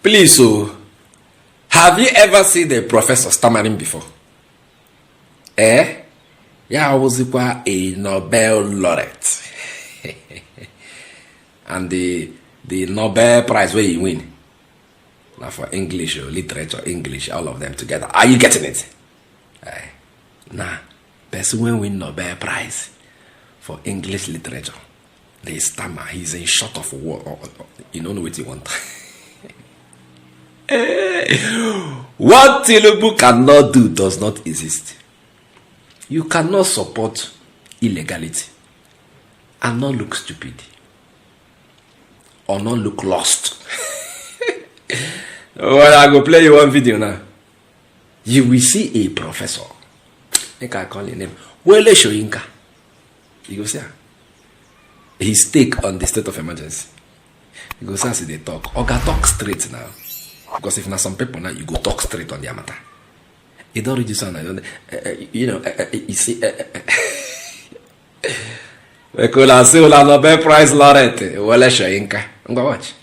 Please, so have you ever seen the professor stammering before? Yeah, I was a Nobel laureate. And the Nobel Prize where you win. Now for English or literature, English, all of them together. Are you getting it? Nah, person will win Nobel Prize for English literature. They stammer. He's in short of word. You don't know what you want. What Tinubu cannot do does not exist. You cannot support illegality and not look stupid or not look lost. Well, I go play you one video now. You will see a professor. I think I call his name Wole Soyinka. You go see his take on the state of emergency. You go see they talk. Or talk straight now. Because if not some people now, you go talk straight on their matter. It don't reduce on you see we could have seen a Nobel Prize laureate Wole Soyinka. I'm gonna watch.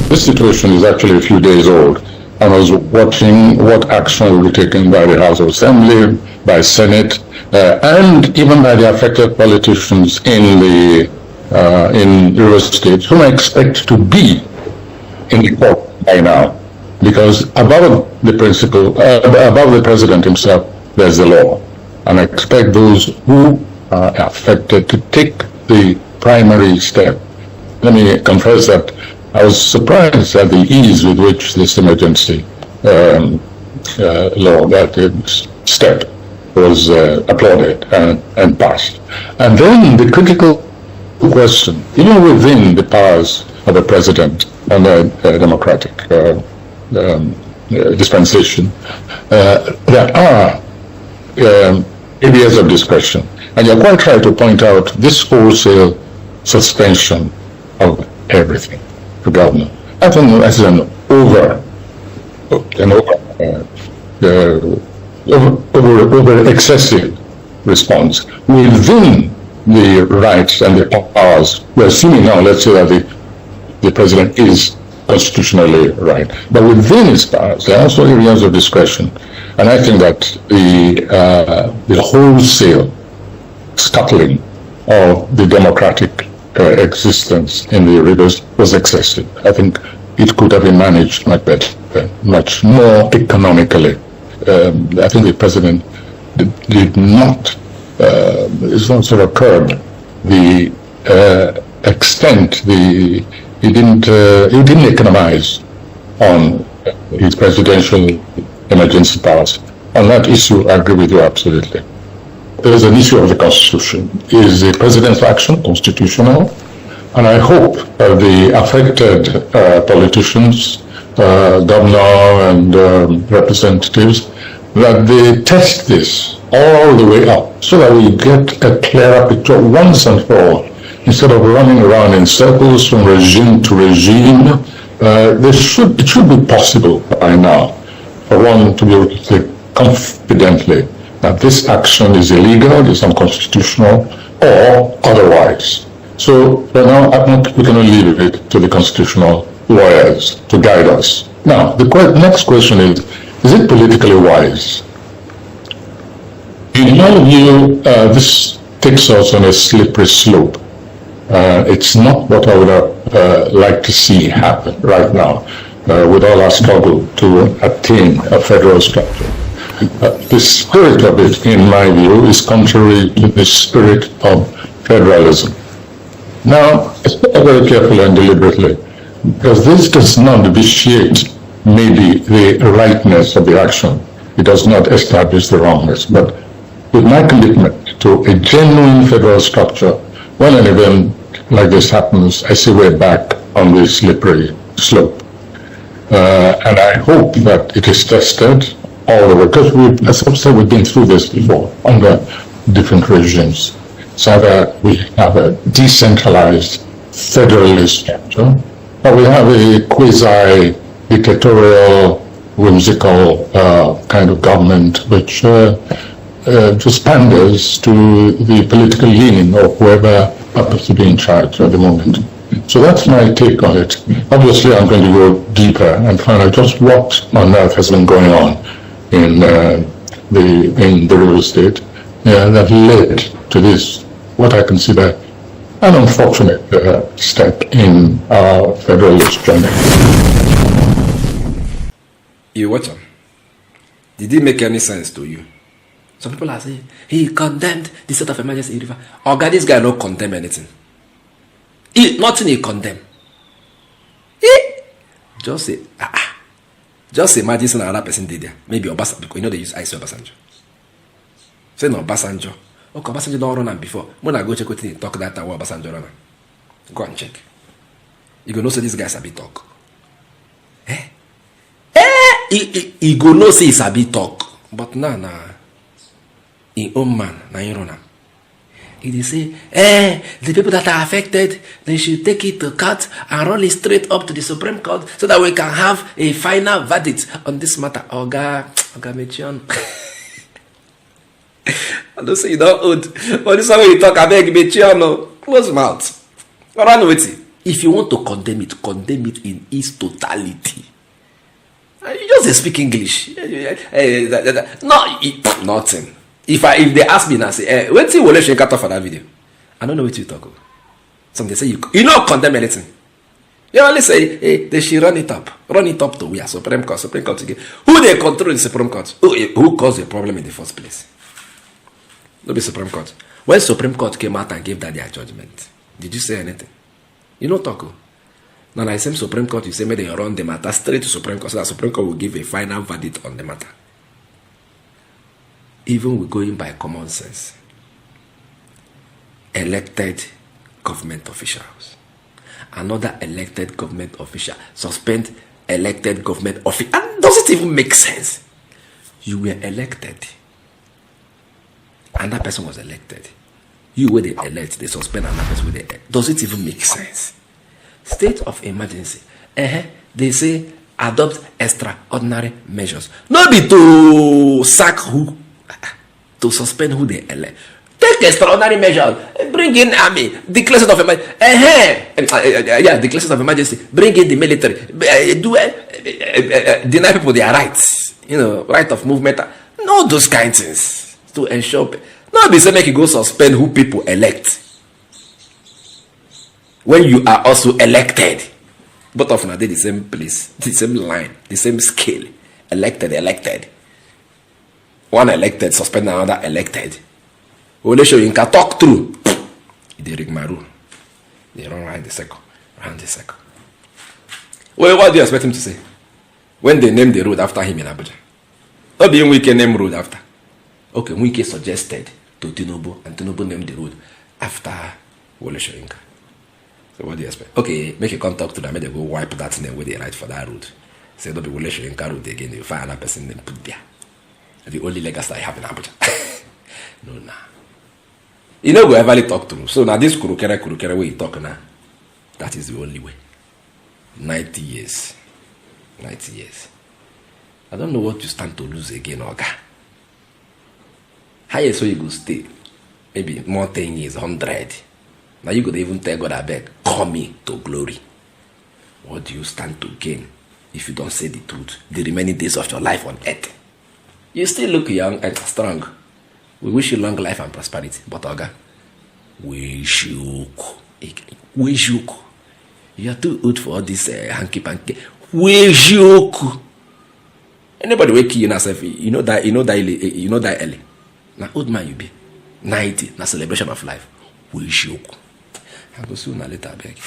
This situation is actually a few days old. I was watching what action will be taken by the House of Assembly, by Senate, and even by the affected politicians in Rivers State, whom I expect to be in the court by now. Because above the above the president himself, there's the law. And I expect those who are affected to take the primary step. Let me confess that I was surprised at the ease with which this emergency law, that step, was applauded and passed. And then the critical question, even within the powers of the president under democratic dispensation, there are areas of discretion. And you're quite right to point out this wholesale suspension of everything to government. I think that's an over excessive response within the rights and the powers. We're assuming now, let's say that the president is constitutionally right, but within his powers, there are also areas of discretion. And I think that the wholesale scuttling of the democratic existence in the rivers was excessive. I think it could have been managed much better, much more economically. I think the president did not, it's not sort of curb the extent, he didn't economize on his presidential emergency powers. On that issue, I agree with you absolutely. There is an issue of the Constitution. Is the president's action constitutional? And I hope the affected politicians, governor and representatives, that they test this all the way up so that we get a clearer picture once and for all. Instead of running around in circles from regime to regime, it should be possible by now for one to be able to say confidently that this action is illegal, is unconstitutional, or otherwise. So for now, we can only leave it to the constitutional lawyers to guide us. Now, the next question is it politically wise? In my view, this takes us on a slippery slope. It's not what I would have liked to see happen right now with all our struggle to attain a federal structure. The spirit of it, in my view, is contrary to the spirit of federalism. Now, it's very carefully and deliberately, because this does not vitiate maybe the rightness of the action. It does not establish the wrongness. But with my commitment to a genuine federal structure, when an event like this happens, I say we're back on the slippery slope. And I hope that it is tested all the way, because as I've said, we've been through this before under different regimes. So that we have a decentralized federalist structure, or we have a quasi-dictatorial, whimsical kind of government which just panders to the political leaning of whoever happens to be in charge at the moment. So that's my take on it. Obviously, I'm going to go deeper and find out just what on earth has been going on in the real estate that led to this, what I consider an unfortunate step in our federalist journey. You watch him. Did it make any sense to you? Some people are saying he condemned the state of emergency in River. Oh God, this guy don't condemn anything. Nothing he condemn. Just say, just imagine some another person did there. Maybe Obasanjo, because you know they use IC Obasanjo. Say no Obasanjo. Okay, Obasanjo don't run am before. When I go check what he talk that time, what Obasanjo run am. Go and check. You go know say these guys a bit talk. He go know say it's a bit talk. But nah. In own man, na in run am. He say, the people that are affected, they should take it to court and run it straight up to the Supreme Court so that we can have a final verdict on this matter. Oga Mechion. I don't say you don't old. But this one when you talk, I beg Mechion, no. Close mouth. Run with it. If you want to condemn it in its totality. You just speak English. No, nothing. If they ask me now, say, when see Wole Soyinka talk for that video, I don't know what you talk about. Some they say you don't condemn anything. You only say, they should run it up to where Supreme Court again. Who they control the Supreme Court? Who caused the problem in the first place? No be Supreme Court. When Supreme Court came out and gave that their judgment, did you say anything? You don't talk. Now, like same Supreme Court, you say may they run the matter straight to Supreme Court so that Supreme Court will give a final verdict on the matter. Even we're going by common sense. Elected government officials. Another elected government official suspend elected government official. And does it even make sense? You were elected. And that person was elected. You were the elect, they suspend another person with the elect. Does it even make sense? State of emergency. They say adopt extraordinary measures. Not be to sack who, to suspend who they elect. Take extraordinary measures. Bring in army. Declare state of emergency. Declare state of emergency. Bring in the military. Deny people their rights. Right of movement. No, those kind of things to ensure. Not be saying make you go suspend who people elect. When you are also elected, both of them are the same place, the same line, the same scale. Elected. One elected, suspend another elected. Wole Soyinka talk through. They rigmarole. They run round the circle. Well, what do you expect him to say? When they name the road after him in Abuja. Not being Wike name road after. Okay, Wike suggested to Tinubu, and Tinubu named the road after Wole Soyinka. So what do you expect? Okay, make a contact to them, make they go wipe that name where they write for that road. Say don't be Wole Soyinka road again, they find another person name put there. The only legacy I have in Abuja. No, nah. You know, go ever talk to. So now this kurukere way you talk now, that is the only way. 90 years. I don't know what you stand to lose again, Oga. How you so you go stay? Maybe more 10 years, 100. Now you could even tell God, I beg, call me to glory. What do you stand to gain if you don't say the truth the remaining days of your life on earth? You still look young and strong. We wish you long life and prosperity. But Oga, wish you. You are too old for all this hanky-panky. Wish you. Anybody wake you yourself, you know that early. Now old man you be. 90, na celebration of life. Wish you. I go sooner or later, beg.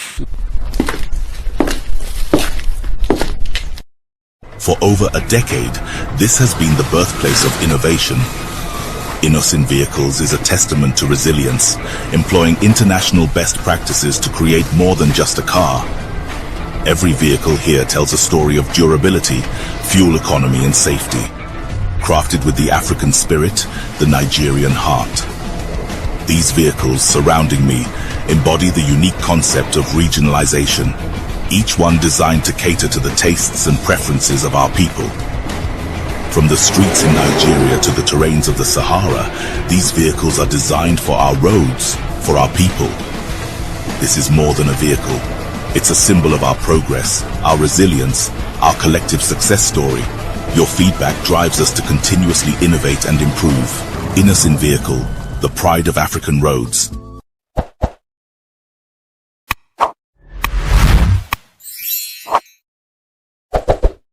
For over a decade, this has been the birthplace of innovation. Innoson Vehicles is a testament to resilience, employing international best practices to create more than just a car. Every vehicle here tells a story of durability, fuel economy and safety. Crafted with the African spirit, the Nigerian heart. These vehicles surrounding me embody the unique concept of regionalization, each one designed to cater to the tastes and preferences of our people. From the streets in Nigeria to the terrains of the Sahara, these vehicles are designed for our roads, for our people. This is more than a vehicle. It's a symbol of our progress, our resilience, our collective success story. Your feedback drives us to continuously innovate and improve. Innoson Vehicle, the pride of African roads.